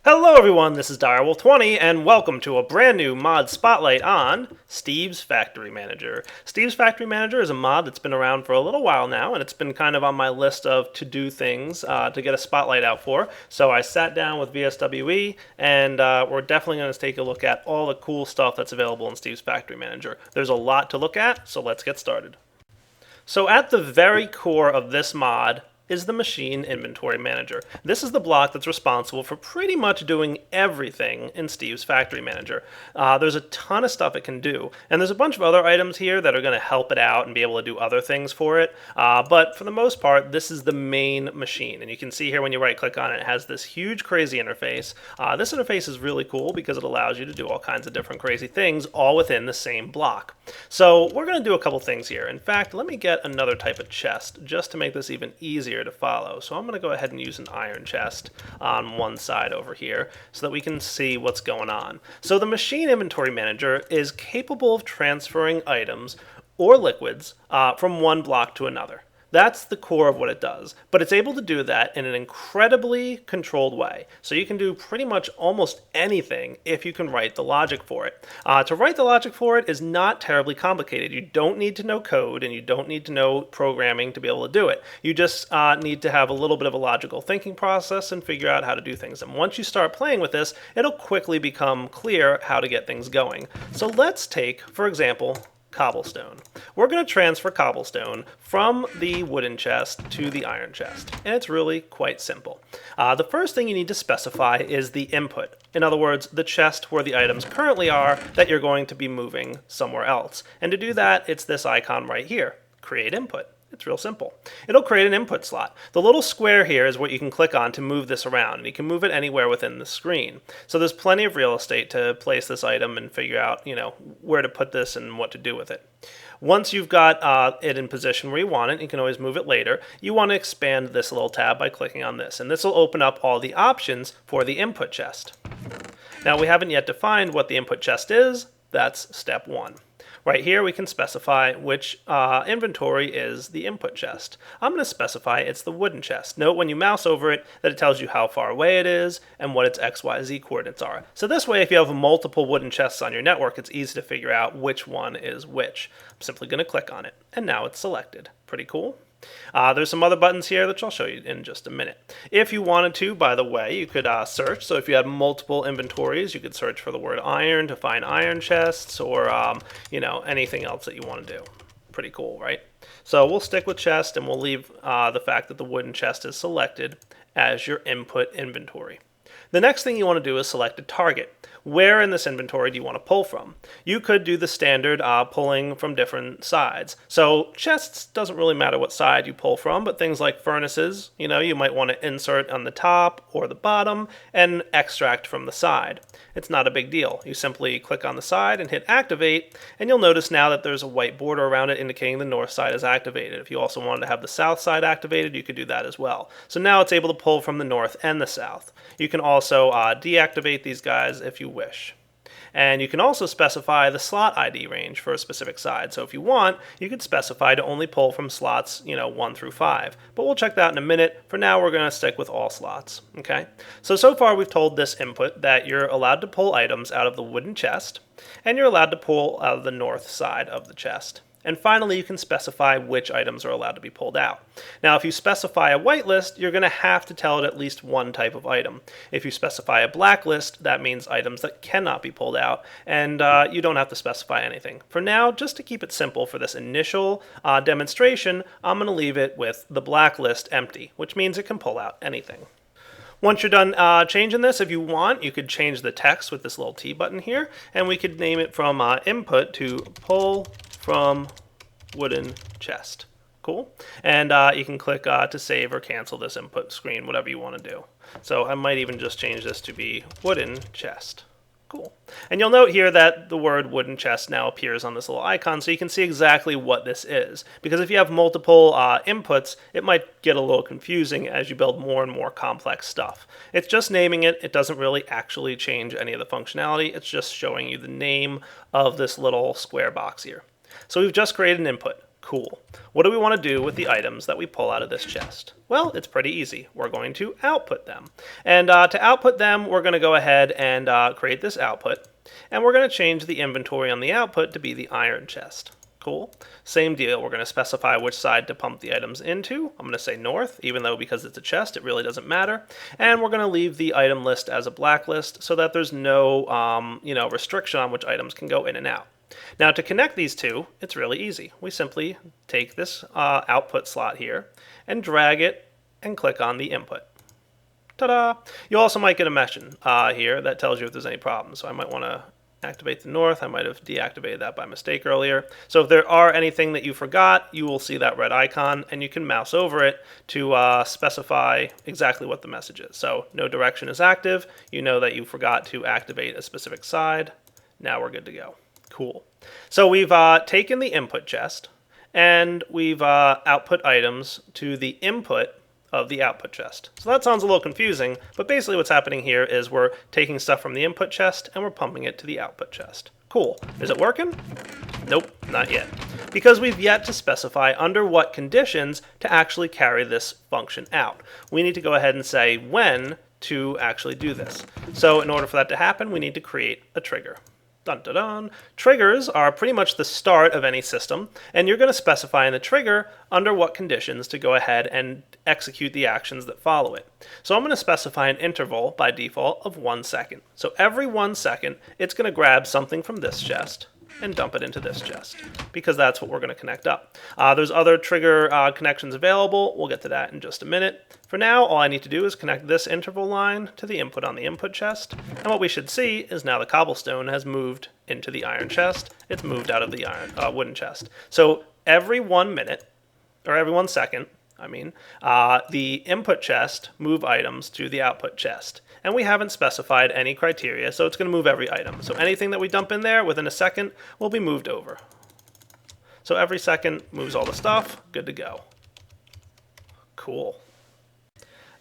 Hello everyone, this is Direwolf20 and welcome to a brand new mod spotlight on Steve's Factory Manager. Steve's Factory Manager is a mod that's been around for a little while now, and it's been kind of on my list of to-do things to get a spotlight out for. So I sat down with VSWE and we're definitely going to take a look at all the cool stuff that's available in Steve's Factory Manager. There's a lot to look at, so let's get started. So at the very core of this mod is the Machine Inventory Manager. This is the block that's responsible for pretty much doing everything in Steve's Factory Manager. There's a ton of stuff it can do, and there's a bunch of other items here that are going to help it out and be able to do other things for it, but for the most part, this is the main machine, and you can see here when you right-click on it, it has this huge crazy interface. This interface is really cool because it allows you to do all kinds of different crazy things all within the same block. So we're going to do a couple things here. In fact, let me get another type of chest just to make this even easier to follow. So I'm going to go ahead and use an iron chest on one side over here so that we can see what's going on. So the Machine Inventory Manager is capable of transferring items or liquids from one block to another. That's the core of what it does, but it's able to do that in an incredibly controlled way. So you can do pretty much almost anything if you can write the logic for it. To write the logic for it is not terribly complicated. You don't need to know code and you don't need to know programming to be able to do it. You just need to have a little bit of a logical thinking process and figure out how to do things. And once you start playing with this, it'll quickly become clear how to get things going. So let's take, for example, cobblestone. We're going to transfer cobblestone from the wooden chest to the iron chest, and it's really quite simple. The first thing you need to specify is the input. In other words, the chest where the items currently are that you're going to be moving somewhere else. And to do that, it's this icon right here, Create Input. It's real simple. It'll create an input slot. The little square here is what you can click on to move this around, and you can move it anywhere within the screen. So there's plenty of real estate to place this item and figure out, where to put this and what to do with it. Once you've got it in position where you want it, you can always move it later. You want to expand this little tab by clicking on this, and this will open up all the options for the input chest. Now we haven't yet defined what the input chest is. That's step one. Right here we can specify which inventory is the input chest. I'm going to specify it's the wooden chest. Note when you mouse over it that it tells you how far away it is and what its XYZ coordinates are. So this way if you have multiple wooden chests on your network, it's easy to figure out which one is which. I'm simply going to click on it, and now it's selected. Pretty cool. There's some other buttons here that I'll show you in just a minute. If you wanted to, by the way, you could search. So if you had multiple inventories, you could search for the word iron to find iron chests or, anything else that you want to do. Pretty cool, right? So we'll stick with chest, and we'll leave the fact that the wooden chest is selected as your input inventory. The next thing you want to do is select a target. Where in this inventory do you want to pull from? You could do the standard pulling from different sides. So chests doesn't really matter what side you pull from, but things like furnaces, you might want to insert on the top or the bottom and extract from the side. It's not a big deal. You simply click on the side and hit activate, and you'll notice now that there's a white border around it indicating the north side is activated. If you also wanted to have the south side activated, you could do that as well. So now it's able to pull from the north and the south. You can also deactivate these guys if you wish. And you can also specify the slot ID range for a specific side. So if you want, you could specify to only pull from slots, 1 through 5. But we'll check that in a minute. For now, we're going to stick with all slots. Okay. So far we've told this input that you're allowed to pull items out of the wooden chest, and you're allowed to pull out of the north side of the chest. And finally, you can specify which items are allowed to be pulled out. Now, if you specify a whitelist, you're going to have to tell it at least one type of item. If you specify a blacklist, that means items that cannot be pulled out, and you don't have to specify anything. For now, just to keep it simple for this initial demonstration, I'm going to leave it with the blacklist empty, which means it can pull out anything. Once you're done changing this, if you want, you could change the text with this little T button here, and we could name it from input to pull from wooden chest. Cool. And you can click to save or cancel this input screen, whatever you want to do. So I might even just change this to be wooden chest. Cool. And you'll note here that the word wooden chest now appears on this little icon, so you can see exactly what this is. Because if you have multiple inputs, it might get a little confusing as you build more and more complex stuff. It's just naming it. It doesn't really actually change any of the functionality. It's just showing you the name of this little square box here. So we've just created an input. Cool. What do we want to do with the items that we pull out of this chest? Well, it's pretty easy. We're going to output them. And to output them, we're going to go ahead and create this output. And we're going to change the inventory on the output to be the iron chest. Cool. Same deal. We're going to specify which side to pump the items into. I'm going to say north, even though because it's a chest, it really doesn't matter. And we're going to leave the item list as a blacklist so that there's no restriction on which items can go in and out. Now to connect these two, it's really easy. We simply take this output slot here and drag it and click on the input. Ta-da! You also might get a message here that tells you if there's any problems. So I might want to activate the north. I might have deactivated that by mistake earlier. So if there are anything that you forgot, you will see that red icon and you can mouse over it to specify exactly what the message is. So no direction is active. You know that you forgot to activate a specific side. Now we're good to go. Cool. So we've taken the input chest and we've output items to the input of the output chest. So that sounds a little confusing, but basically what's happening here is we're taking stuff from the input chest and we're pumping it to the output chest. Cool. Is it working? Nope, not yet. Because we've yet to specify under what conditions to actually carry this function out. We need to go ahead and say when to actually do this. So in order for that to happen, we need to create a trigger. Dun, dun, dun. Triggers are pretty much the start of any system, and you're going to specify in the trigger under what conditions to go ahead and execute the actions that follow it. So I'm going to specify an interval by default of 1 second. So every 1 second, it's going to grab something from this chest and dump it into this chest, because that's what we're going to connect up. There's other trigger connections available. We'll get to that in just a minute. For now, all I need to do is connect this interval line to the input on the input chest, and what we should see is now the cobblestone has moved into the iron chest. It's moved out of the wooden chest. So every 1 minute, or every 1 second, the input chest move items to the output chest. And we haven't specified any criteria, so it's going to move every item. So anything that we dump in there within a second will be moved over. So every second moves all the stuff, good to go. Cool.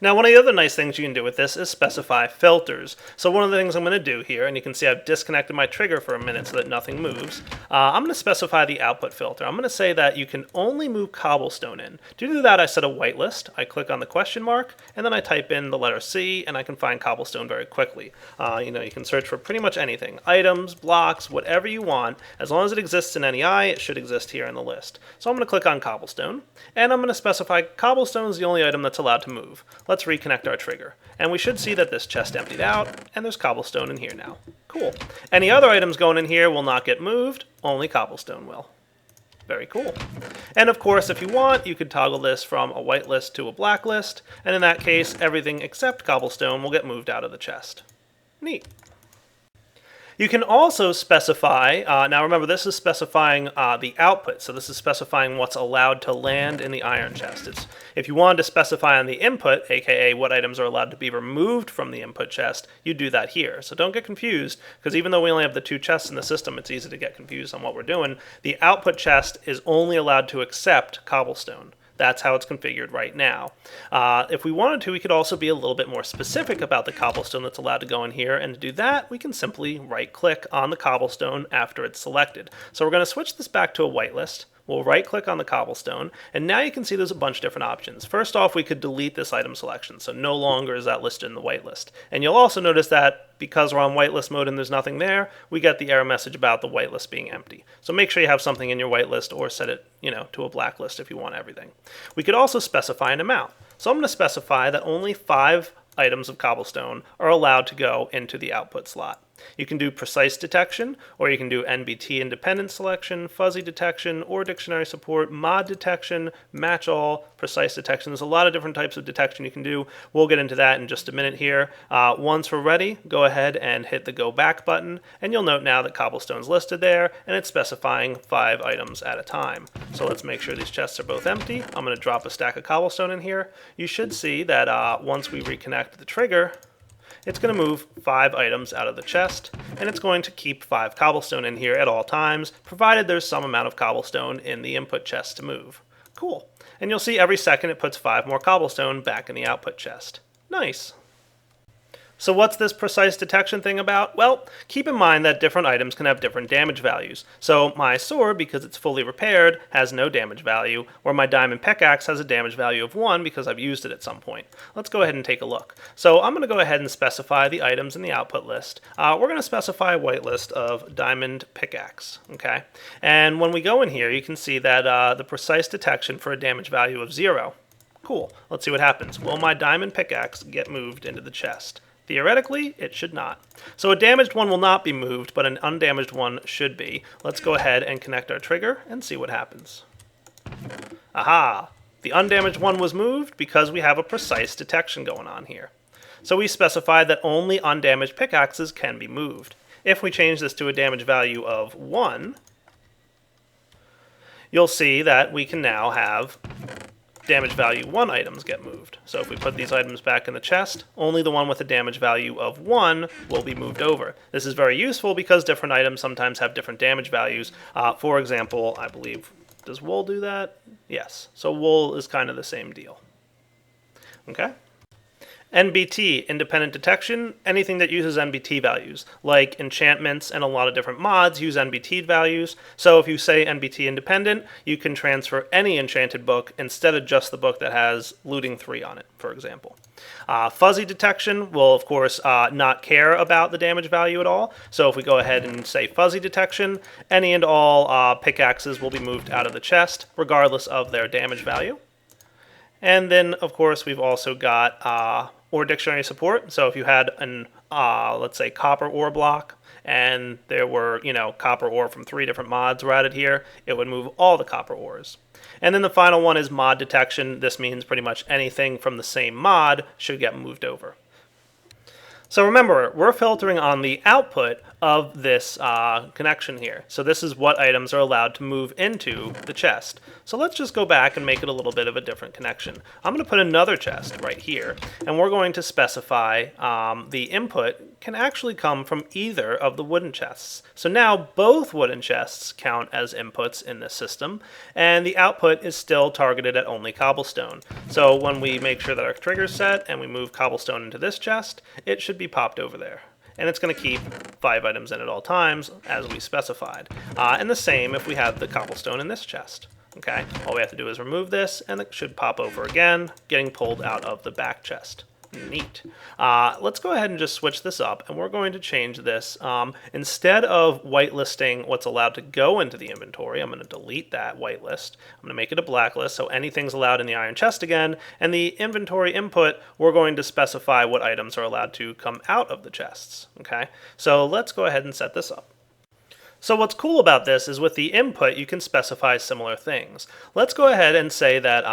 Now, one of the other nice things you can do with this is specify filters. So one of the things I'm going to do here, and you can see I've disconnected my trigger for a minute so that nothing moves, I'm going to specify the output filter. I'm going to say that you can only move cobblestone in. To do that, I set a whitelist. I click on the question mark, and then I type in the letter C, and I can find cobblestone very quickly. You can search for pretty much anything. Items, blocks, whatever you want. As long as it exists in NEI, it should exist here in the list. So I'm going to click on cobblestone, and I'm going to specify cobblestone is the only item that's allowed to move. Let's reconnect our trigger. And we should see that this chest emptied out, and there's cobblestone in here now. Cool. Any other items going in here will not get moved, only cobblestone will. Very cool. And of course, if you want, you could toggle this from a whitelist to a blacklist, and in that case, everything except cobblestone will get moved out of the chest. Neat. You can also specify, now remember this is specifying the output, so this is specifying what's allowed to land in the iron chest. If you wanted to specify on the input, aka what items are allowed to be removed from the input chest, you do that here. So don't get confused, because even though we only have the 2 chests in the system, it's easy to get confused on what we're doing. The output chest is only allowed to accept cobblestone. That's how it's configured right now. If we wanted to, we could also be a little bit more specific about the cobblestone that's allowed to go in here, and to do that, we can simply right-click on the cobblestone after it's selected. So we're going to switch this back to a whitelist. We'll right-click on the cobblestone, and now you can see there's a bunch of different options. First off, we could delete this item selection, so no longer is that listed in the whitelist. And you'll also notice that because we're on whitelist mode and there's nothing there, we get the error message about the whitelist being empty. So make sure you have something in your whitelist, or set it, to a blacklist if you want everything. We could also specify an amount. So I'm going to specify that only 5 items of cobblestone are allowed to go into the output slot. You can do precise detection, or you can do NBT independent selection, fuzzy detection, or dictionary support, mod detection, match all, precise detection. There's a lot of different types of detection you can do. We'll get into that in just a minute here. Once we're ready, go ahead and hit the go back button, and you'll note now that cobblestone's listed there, and it's specifying 5 items at a time. So let's make sure these chests are both empty. I'm going to drop a stack of cobblestone in here. You should see that once we reconnect the trigger, it's going to move 5 items out of the chest, and it's going to keep 5 cobblestone in here at all times, provided there's some amount of cobblestone in the input chest to move. Cool. And you'll see every second it puts 5 more cobblestone back in the output chest. Nice. So what's this precise detection thing about? Well, keep in mind that different items can have different damage values. So my sword, because it's fully repaired, has no damage value, where my diamond pickaxe has a damage value of 1 because I've used it at some point. Let's go ahead and take a look. So I'm going to go ahead and specify the items in the output list. We're going to specify a whitelist of diamond pickaxe, okay? And when we go in here, you can see that the precise detection for a damage value of 0. Cool. Let's see what happens. Will my diamond pickaxe get moved into the chest? Theoretically, it should not. So a damaged one will not be moved, but an undamaged one should be. Let's go ahead and connect our trigger and see what happens. Aha! The undamaged one was moved because we have a precise detection going on here. So we specified that only undamaged pickaxes can be moved. If we change this to a damage value of 1, you'll see that we can now have damage value 1 items get moved. So if we put these items back in the chest, only the one with a damage value of 1 will be moved over. This is very useful because different items sometimes have different damage values. For example, I believe, does wool do that? Yes. So wool is kind of the same deal. Okay? NBT, independent detection, anything that uses NBT values, like enchantments and a lot of different mods use NBT values. So if you say NBT independent, you can transfer any enchanted book instead of just the book that has looting 3 on it, for example. Fuzzy detection will, of course, not care about the damage value at all. So if we go ahead and say fuzzy detection, any and all pickaxes will be moved out of the chest, regardless of their damage value. And then, of course, we've also got ore dictionary support. So if you had an, let's say, copper ore block, and there were, copper ore from 3 different mods were added here, it would move all the copper ores. And then the final one is mod detection. This means pretty much anything from the same mod should get moved over. So remember, we're filtering on the output of this connection here. So this is what items are allowed to move into the chest. So let's just go back and make it a little bit of a different connection. I'm going to put another chest right here, and we're going to specify the input can actually come from either of the wooden chests. So now both wooden chests count as inputs in this system, and the output is still targeted at only cobblestone. So when we make sure that our trigger's set and we move cobblestone into this chest, it should be popped over there. And it's going to keep 5 items in at all times, as we specified. And the same if we have the cobblestone in this chest. Okay, all we have to do is remove this, and it should pop over again, getting pulled out of the back chest. Neat. Let's go ahead and just switch this up, and we're going to change this. Instead of whitelisting what's allowed to go into the inventory, I'm going to delete that whitelist. I'm going to make it a blacklist, so anything's allowed in the iron chest again, and the inventory input, we're going to specify what items are allowed to come out of the chests. Okay, so let's go ahead and set this up. So what's cool about this is with the input, you can specify similar things. Let's go ahead and say that,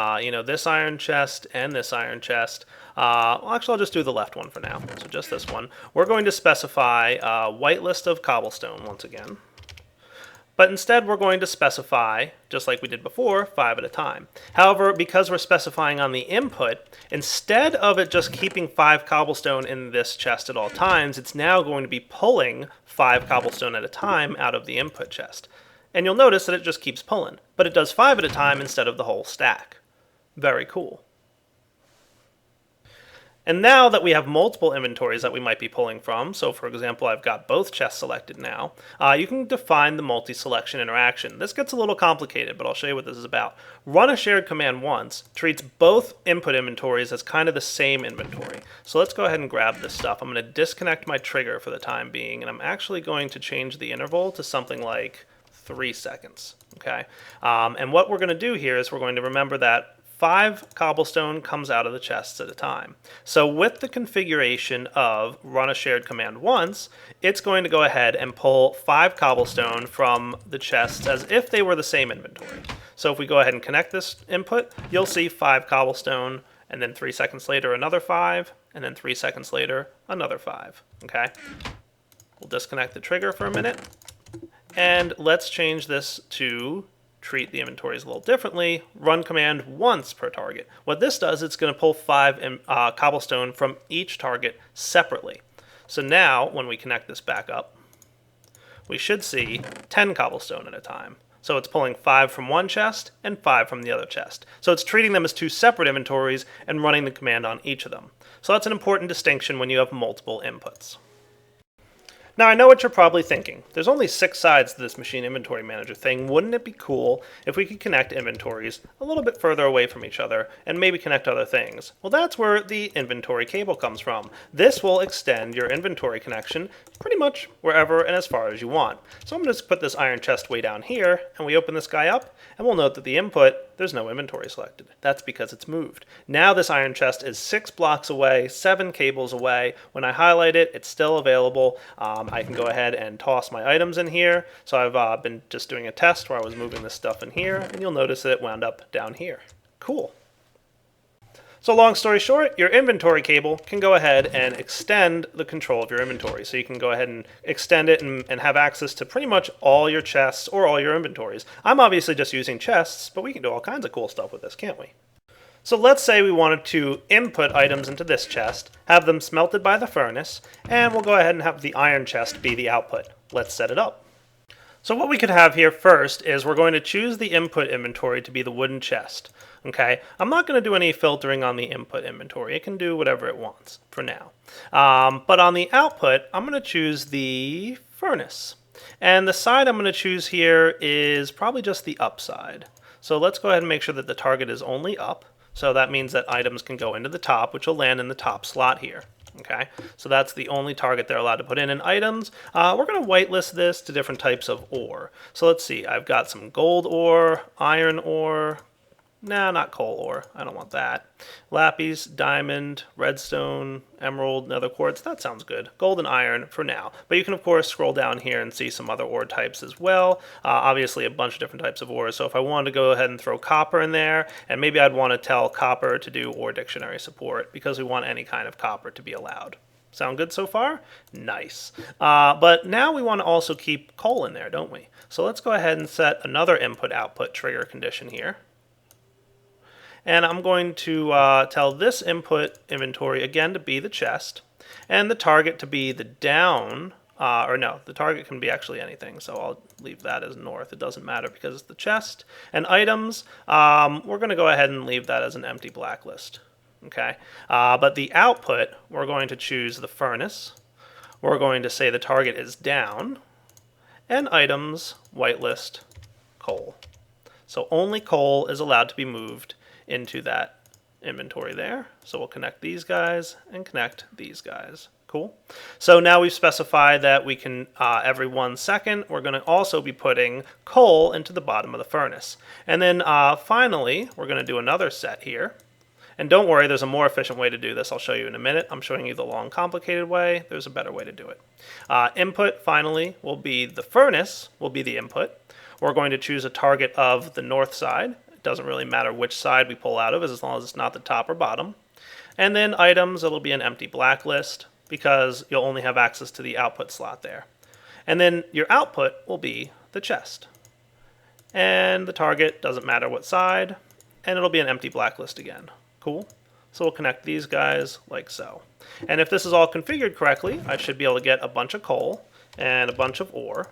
this iron chest and this iron chest, well, actually I'll just do the left one for now, so just this one. We're going to specify a whitelist of cobblestone once again. But instead we're going to specify, just like we did before, 5 at a time. However, because we're specifying on the input, instead of it just keeping 5 cobblestone in this chest at all times, it's now going to be pulling 5 cobblestone at a time out of the input chest. And you'll notice that it just keeps pulling, but it does 5 at a time instead of the whole stack. Very cool. And now that we have multiple inventories that we might be pulling from, so for example, I've got both chests selected now, you can define the multi-selection interaction. This gets a little complicated, but I'll show you what this is about. Run a shared command once treats both input inventories as kind of the same inventory. So let's go ahead and grab this stuff. I'm going to disconnect my trigger for the time being, and I'm actually going to change the interval to something like 3 seconds. Okay, and what we're going to do here is we're going to remember that 5 cobblestone comes out of the chests at a time. So with the configuration of run a shared command once, it's going to go ahead and pull 5 cobblestone from the chests as if they were the same inventory. So if we go ahead and connect this input, you'll see 5 cobblestone, and then 3 seconds later another 5, and then 3 seconds later another 5. Okay? We'll disconnect the trigger for a minute, and let's change this to treat the inventories a little differently. Run command once per target. What this does, it's going to pull 5 cobblestone from each target separately. So now, when we connect this back up, we should see 10 cobblestone at a time. So it's pulling 5 from one chest and 5 from the other chest. So it's treating them as two separate inventories and running the command on each of them. So that's an important distinction when you have multiple inputs. Now I know what you're probably thinking. There's only 6 sides to this machine inventory manager thing. Wouldn't it be cool if we could connect inventories a little bit further away from each other and maybe connect other things? Well, that's where the inventory cable comes from. This will extend your inventory connection pretty much wherever and as far as you want. So I'm going to just put this iron chest way down here, and we open this guy up, and we'll note that the input, there's no inventory selected. That's because it's moved. Now this iron chest is 6 blocks away, 7 cables away. When I highlight it, it's still available. I can go ahead and toss my items in here. So I've been just doing a test where I was moving this stuff in here, and you'll notice that it wound up down here. Cool. So long story short, your inventory cable can go ahead and extend the control of your inventory. So you can go ahead and extend it and have access to pretty much all your chests or all your inventories. I'm obviously just using chests, but we can do all kinds of cool stuff with this, can't we? So let's say we wanted to input items into this chest, have them smelted by the furnace, and we'll go ahead and have the iron chest be the output. Let's set it up. So what we could have here first is we're going to choose the input inventory to be the wooden chest. Okay, I'm not going to do any filtering on the input inventory. It can do whatever it wants for now. But on the output, I'm going to choose the furnace. And the side I'm going to choose here is probably just the up side. So let's go ahead and make sure that the target is only up. So that means that items can go into the top, which will land in the top slot here. Okay, so that's the only target they're allowed to put in. And items, we're going to whitelist this to different types of ore. So let's see, I've got some gold ore, iron ore, nah, not coal ore, I don't want that. Lapis, diamond, redstone, emerald, nether quartz, that sounds good. Gold and iron for now. But you can of course scroll down here and see some other ore types as well. Obviously a bunch of different types of ores. So if I wanted to go ahead and throw copper in there, and maybe I'd want to tell copper to do ore dictionary support because we want any kind of copper to be allowed. Sound good so far? Nice. But now we want to also keep coal in there, don't we? So let's go ahead and set another input-output trigger condition here. And I'm going to tell this input inventory again to be the chest, and the target to be the down, or no, the target can be actually anything, so I'll leave that as north. It doesn't matter because it's the chest. And items, we're going to go ahead and leave that as an empty blacklist. Okay, but the output, we're going to choose the furnace. We're going to say the target is down, and items, whitelist, coal. So only coal is allowed to be moved into that inventory there. So we'll connect these guys and connect these guys. Cool. So now we've specified that we can, every 1 second, we're going to also be putting coal into the bottom of the furnace. And then finally, we're going to do another set here. And don't worry, there's a more efficient way to do this. I'll show you in a minute. I'm showing you the long, complicated way. There's a better way to do it. Input, finally, will be the furnace, will be the input. We're going to choose a target of the north side. Doesn't really matter which side we pull out of as long as it's not the top or bottom. And then items, it'll be an empty blacklist because you'll only have access to the output slot there. And then your output will be the chest. And the target, doesn't matter what side, and it'll be an empty blacklist again. Cool. So we'll connect these guys like so. And if this is all configured correctly, I should be able to get a bunch of coal and a bunch of ore.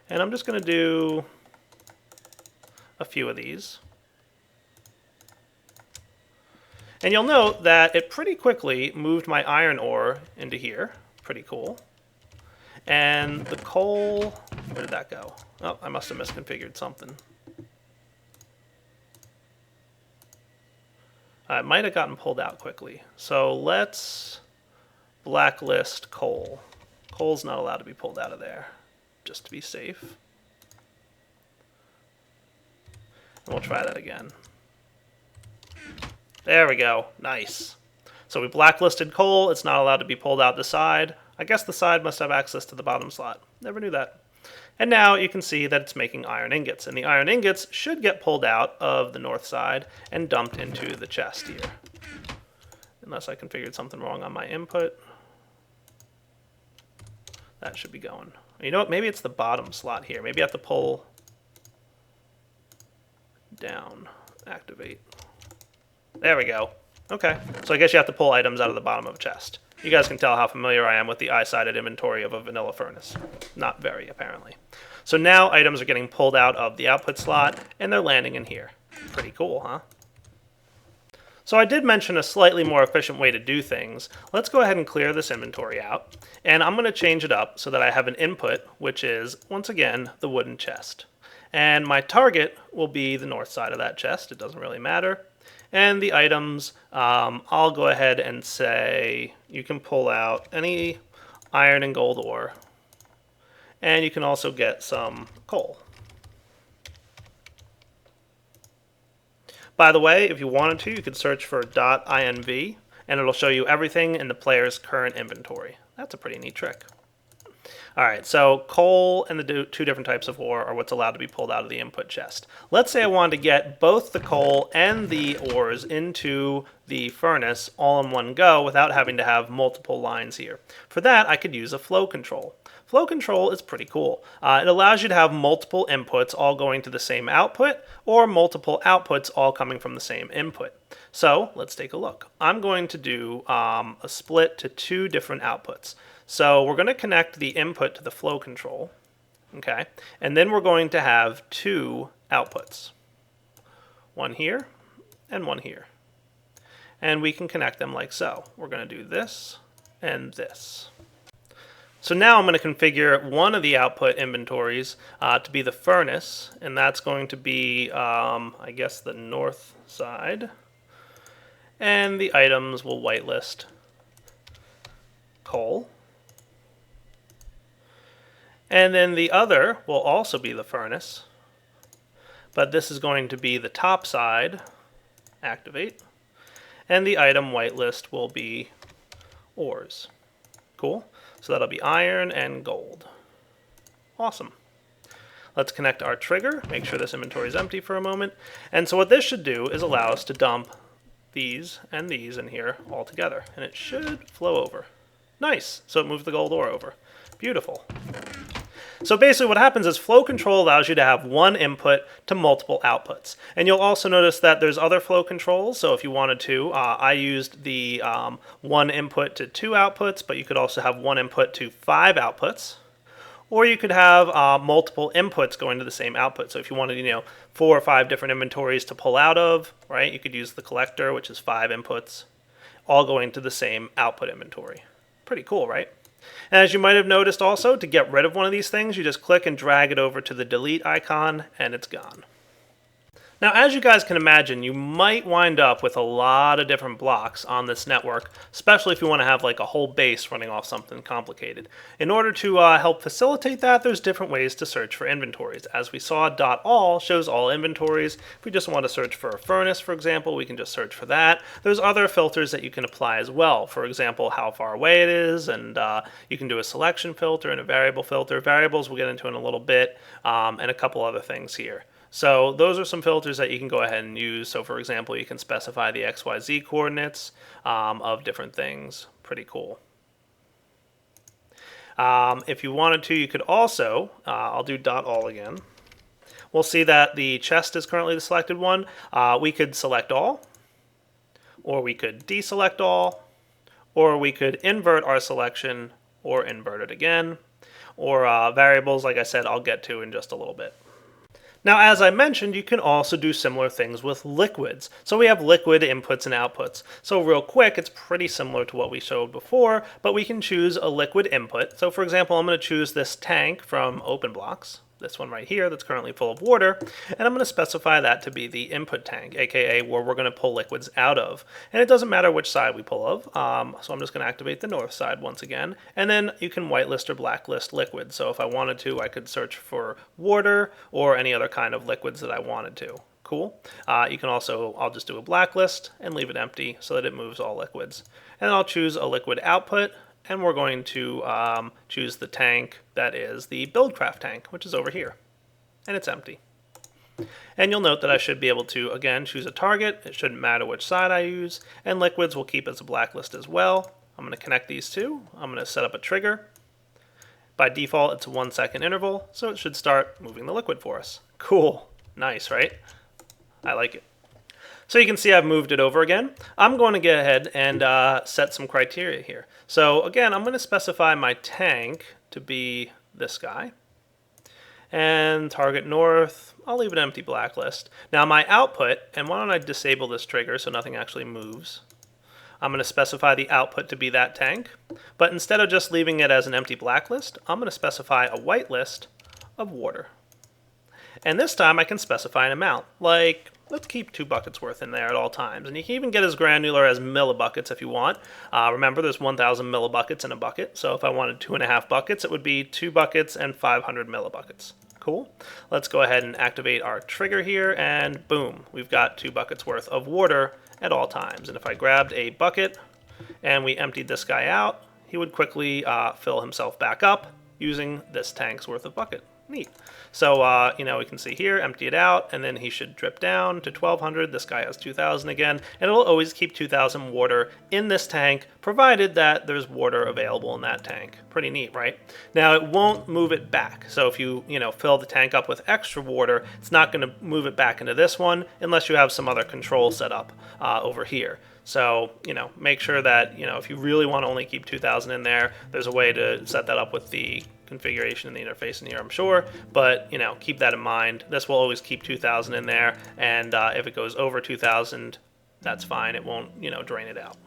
And I'm just going to do a few of these. And you'll note that it pretty quickly moved my iron ore into here. Pretty cool. And the coal, where did that go? Oh, I must have misconfigured something. It might have gotten pulled out quickly. So let's blacklist coal. Coal's not allowed to be pulled out of there, just to be safe. And we'll try that again. There we go. Nice. So we blacklisted coal. It's not allowed to be pulled out the side. I guess the side must have access to the bottom slot. Never knew that. And now you can see that it's making iron ingots. And the iron ingots should get pulled out of the north side and dumped into the chest here. Unless I configured something wrong on my input. That should be going. You know what? Maybe it's the bottom slot here. Maybe I have to pull down. Activate. There we go. Okay. So I guess you have to pull items out of the bottom of a chest. You guys can tell how familiar I am with the eye-sided inventory of a vanilla furnace. Not very, apparently. So now items are getting pulled out of the output slot, and they're landing in here. Pretty cool, huh? So I did mention a slightly more efficient way to do things. Let's go ahead and clear this inventory out. And I'm going to change it up so that I have an input, which is, once again, the wooden chest. And my target will be the north side of that chest. It doesn't really matter. And the items, I'll go ahead and say you can pull out any iron and gold ore. And you can also get some coal. By the way, if you wanted to, you could search for .inv, and it'll show you everything in the player's current inventory. That's a pretty neat trick. All right, so coal and the two different types of ore are what's allowed to be pulled out of the input chest. Let's say I wanted to get both the coal and the ores into the furnace all in one go without having to have multiple lines here. For that, I could use a flow control. Flow control is pretty cool. It allows you to have multiple inputs all going to the same output, or multiple outputs all coming from the same input. So let's take a look. I'm going to do a split to two different outputs. So we're going to connect the input to the flow control, okay? And then we're going to have two outputs. One here and one here. And we can connect them like so. We're going to do this and this. So now I'm going to configure one of the output inventories to be the furnace, and that's going to be, I guess, the north side. And the items will whitelist coal. And then the other will also be the furnace, but this is going to be the top side, activate, and the item whitelist will be ores. Cool. So that'll be iron and gold. Awesome. Let's connect our trigger, make sure this inventory is empty for a moment. And so what this should do is allow us to dump these and these in here all together. And it should flow over. Nice. So it moved the gold ore over. Beautiful. So basically what happens is flow control allows you to have one input to multiple outputs. And you'll also notice that there's other flow controls. So if you wanted to, I used the one input to two outputs, but you could also have one input to 5 outputs. Or you could have multiple inputs going to the same output. So if you wanted, 4 or 5 different inventories to pull out of, right, you could use the collector, which is 5 inputs, all going to the same output inventory. Pretty cool, right? And as you might have noticed also, to get rid of one of these things, you just click and drag it over to the delete icon, and it's gone. Now, as you guys can imagine, you might wind up with a lot of different blocks on this network, especially if you want to have like a whole base running off something complicated. In order to help facilitate that, there's different ways to search for inventories. As we saw, .all shows all inventories. If we just want to search for a furnace, for example, we can just search for that. There's other filters that you can apply as well. For example, how far away it is, and you can do a selection filter and a variable filter. Variables we'll get into in a little bit, and a couple other things here. So those are some filters that you can go ahead and use. So for example, you can specify the XYZ coordinates of different things. Pretty cool. If you wanted to, you could also, I'll do .all again. We'll see that the chest is currently the selected one. We could select all, or we could deselect all, or we could invert our selection or invert it again, or variables, like I said, I'll get to in just a little bit. Now, as I mentioned, you can also do similar things with liquids. So we have liquid inputs and outputs. So real quick, it's pretty similar to what we showed before, but we can choose a liquid input. So for example, I'm going to choose this tank from OpenBlocks, this one right here that's currently full of water, and I'm going to specify that to be the input tank, aka where we're going to pull liquids out of. And it doesn't matter which side we pull of, so I'm just going to activate the north side once again, and then you can whitelist or blacklist liquids. So if I wanted to, I could search for water or any other kind of liquids that I wanted to. Cool. You can also, I'll just do a blacklist and leave it empty so that it moves all liquids. And then I'll choose a liquid output, and we're going to choose the tank that is the Buildcraft tank, which is over here. And it's empty. And you'll note that I should be able to, again, choose a target. It shouldn't matter which side I use. And liquids will keep as a blacklist as well. I'm going to connect these two. I'm going to set up a trigger. By default, it's a 1-second interval, so it should start moving the liquid for us. Cool. Nice, right? I like it. So you can see I've moved it over again. I'm going to get ahead and set some criteria here. So again, I'm going to specify my tank to be this guy. And target north, I'll leave it an empty blacklist. Now my output, and why don't I disable this trigger so nothing actually moves. I'm going to specify the output to be that tank, but instead of just leaving it as an empty blacklist, I'm going to specify a whitelist of water. And this time I can specify an amount, like let's keep 2 buckets worth in there at all times. And you can even get as granular as millibuckets if you want. Remember, there's 1,000 millibuckets in a bucket, so if I wanted 2.5 buckets, it would be 2 buckets and 500 millibuckets. Cool. Let's go ahead and activate our trigger here, and boom, we've got 2 buckets worth of water at all times. And if I grabbed a bucket and we emptied this guy out, he would quickly fill himself back up using this tank's worth of bucket. Neat. So, we can see here, empty it out, and then he should drip down to 1,200. This guy has 2,000 again, and it'll always keep 2,000 water in this tank, provided that there's water available in that tank. Pretty neat, right? Now, it won't move it back. So if you, fill the tank up with extra water, it's not going to move it back into this one unless you have some other control set up over here. So, make sure that, if you really want to only keep 2,000 in there, there's a way to set that up with the configuration in the interface in here, I'm sure, but keep that in mind. This will always keep 2,000 in there, and if it goes over 2,000, that's fine. It won't, drain it out.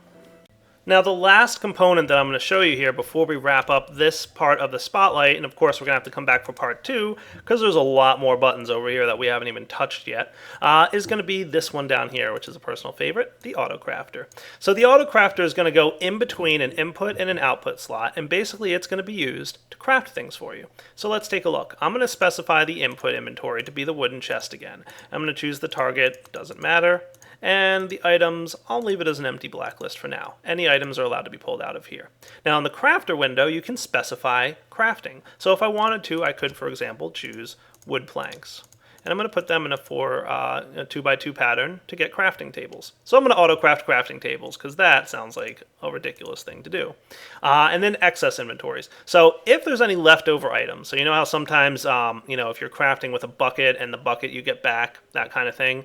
Now, the last component that I'm going to show you here before we wrap up this part of the spotlight, and of course we're going to have to come back for part 2 because there's a lot more buttons over here that we haven't even touched yet, is going to be this one down here, which is a personal favorite, the auto crafter. So the auto crafter is going to go in between an input and an output slot, and basically it's going to be used to craft things for you. So let's take a look. I'm going to specify the input inventory to be the wooden chest again. I'm going to choose the target, doesn't matter. And the items, I'll leave it as an empty blacklist for now. Any items are allowed to be pulled out of here. Now in the crafter window, you can specify crafting. So if I wanted to, I could, for example, choose wood planks. And I'm going to put them in a 2x2 pattern to get crafting tables. So I'm going to auto-craft crafting tables because that sounds like a ridiculous thing to do. And then excess inventories. So if there's any leftover items, so you know how sometimes, if you're crafting with a bucket and the bucket you get back, that kind of thing,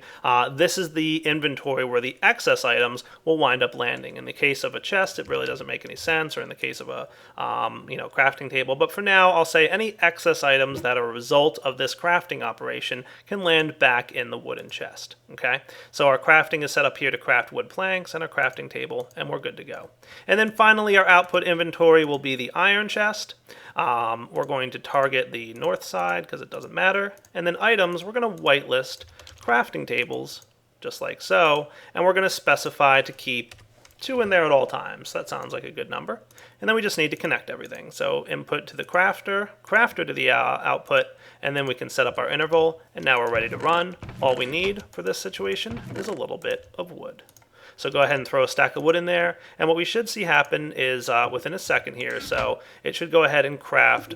this is the inventory where the excess items will wind up landing. In the case of a chest, it really doesn't make any sense, or in the case of a crafting table. But for now, I'll say any excess items that are a result of this crafting operation can land back in the wooden chest. Okay, so our crafting is set up here to craft wood planks and our crafting table, and we're good to go. And then finally, our output inventory will be the iron chest. We're going to target the north side because it doesn't matter. And then items, we're going to whitelist crafting tables, just like so, and we're going to specify to keep 2 in there at all times. That sounds like a good number. And then we just need to connect everything. So input to the crafter, crafter to the output, and then we can set up our interval, and now we're ready to run. All we need for this situation is a little bit of wood. So go ahead and throw a stack of wood in there, and what we should see happen is within a second here, so it should go ahead and craft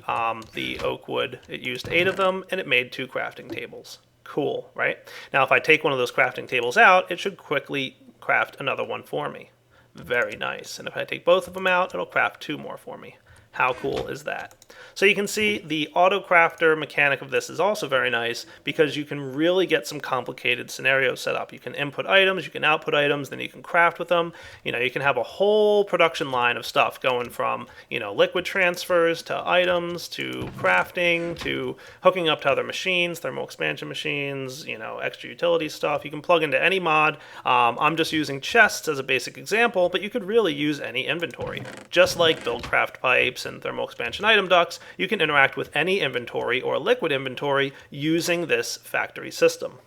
the oak wood. It used 8 of them, and it made 2 crafting tables. Cool, right? Now if I take one of those crafting tables out, it should quickly craft another one for me. Very nice. And if I take both of them out, it'll craft 2 more for me. How cool is that? So you can see the auto crafter mechanic of this is also very nice because you can really get some complicated scenarios set up. You can input items, you can output items, then you can craft with them. You can have a whole production line of stuff going from, liquid transfers to items to crafting to hooking up to other machines, thermal expansion machines, extra utility stuff. You can plug into any mod. I'm just using chests as a basic example, but you could really use any inventory. Just like Buildcraft pipes and thermal expansion item ducts, you can interact with any inventory or liquid inventory using this factory system.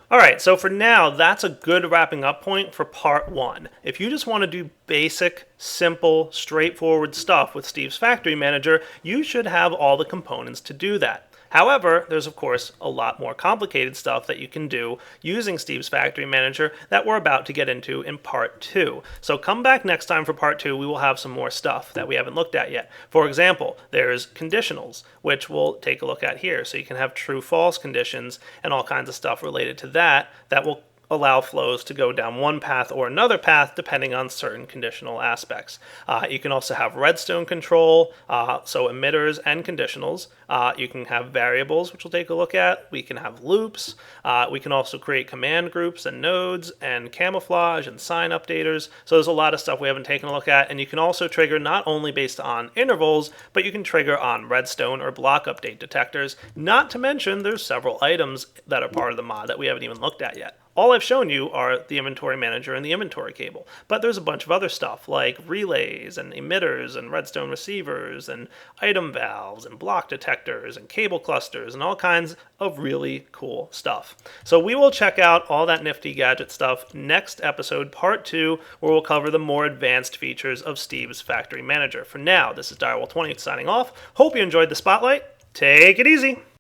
Alright, so for now, that's a good wrapping up point for part 1. If you just want to do basic, simple, straightforward stuff with Steve's Factory Manager, you should have all the components to do that. However, there's of course a lot more complicated stuff that you can do using Steve's Factory Manager that we're about to get into in part 2. So come back next time for part 2. We will have some more stuff that we haven't looked at yet. For example, there's conditionals, which we'll take a look at here. So you can have true-false conditions and all kinds of stuff related to that will allow flows to go down one path or another path depending on certain conditional aspects. You can also have redstone control, so emitters and conditionals. You can have variables, which we'll take a look at. We can have loops. We can also create command groups and nodes and camouflage and sign updaters. So there's a lot of stuff we haven't taken a look at. And you can also trigger not only based on intervals, but you can trigger on redstone or block update detectors. Not to mention there's several items that are part of the mod that we haven't even looked at yet. All I've shown you are the inventory manager and the inventory cable, but there's a bunch of other stuff like relays and emitters and redstone receivers and item valves and block detectors and cable clusters and all kinds of really cool stuff. So we will check out all that nifty gadget stuff next episode, part 2, where we'll cover the more advanced features of Steve's Factory Manager. For now, this is Direwolf20 signing off. Hope you enjoyed the spotlight. Take it easy.